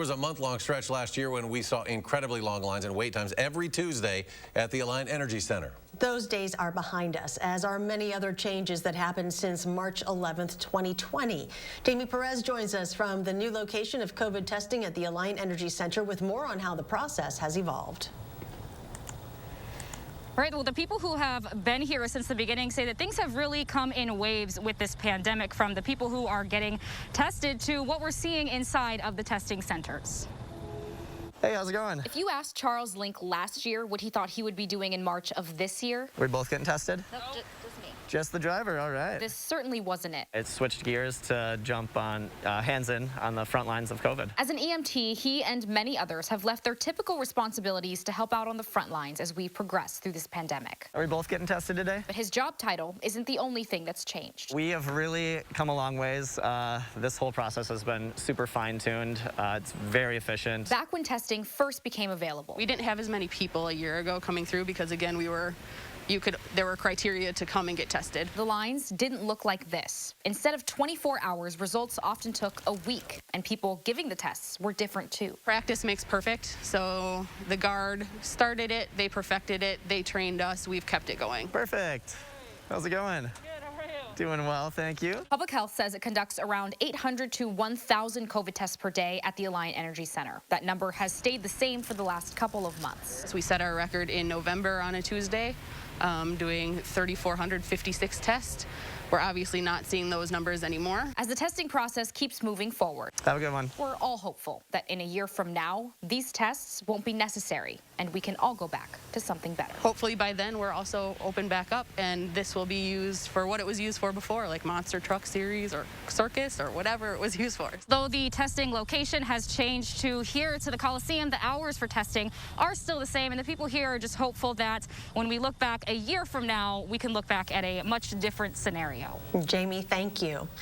There was a month-long stretch last year when we saw incredibly long lines and wait times every Tuesday at the Alliant Energy Center. Those days are behind us, as are many other changes that happened since March 11th, 2020. Jamie Perez joins us from the new location of COVID testing at the Alliant Energy Center with more on how the process has evolved. Right, well, the people who have been here since the beginning say that things have really come in waves with this pandemic, from the people who are getting tested to what we're seeing inside of the testing centers. Hey, how's it going? If you asked Charles Link last year what he thought he would be doing in March of this year. We're both getting tested? Nope, just me. Just the driver, all right. This certainly wasn't it. It switched gears to jump on hands-in on the front lines of COVID. As an EMT, he and many others have left their typical responsibilities to help out on the front lines as we progress through this pandemic. Are we both getting tested today? But his job title isn't the only thing that's changed. We have really come a long ways. This whole process has been super fine-tuned. It's very efficient. Back when testing first became available, we didn't have as many people a year ago coming through because, again, there were criteria to come and get tested. the lines didn't look like this. Instead of 24 hours, results often took a week, and people giving the tests were different too. Practice makes perfect, so the guard started it, they perfected it, they trained us, we've kept it going. Perfect. How's it going? Good, how are you? Doing well, thank you. Public Health says it conducts around 800 to 1,000 COVID tests per day at the Alliant Energy Center. That number has stayed the same for the last couple of months. So we set our record in November on a Tuesday, doing 3,456 tests. We're obviously not seeing those numbers anymore. As the testing process keeps moving forward, Have a good one. we're all hopeful that in a year from now, these tests won't be necessary and we can all go back to something better. Hopefully by then we're also open back up and this will be used for what it was used for before, like Monster Truck Series or Circus or whatever it was used for. Though the testing location has changed to here to the Coliseum, the hours for testing are still the same, and the people here are just hopeful that when we look back a year from now, we can look back at a much different scenario. Jamie, thank you.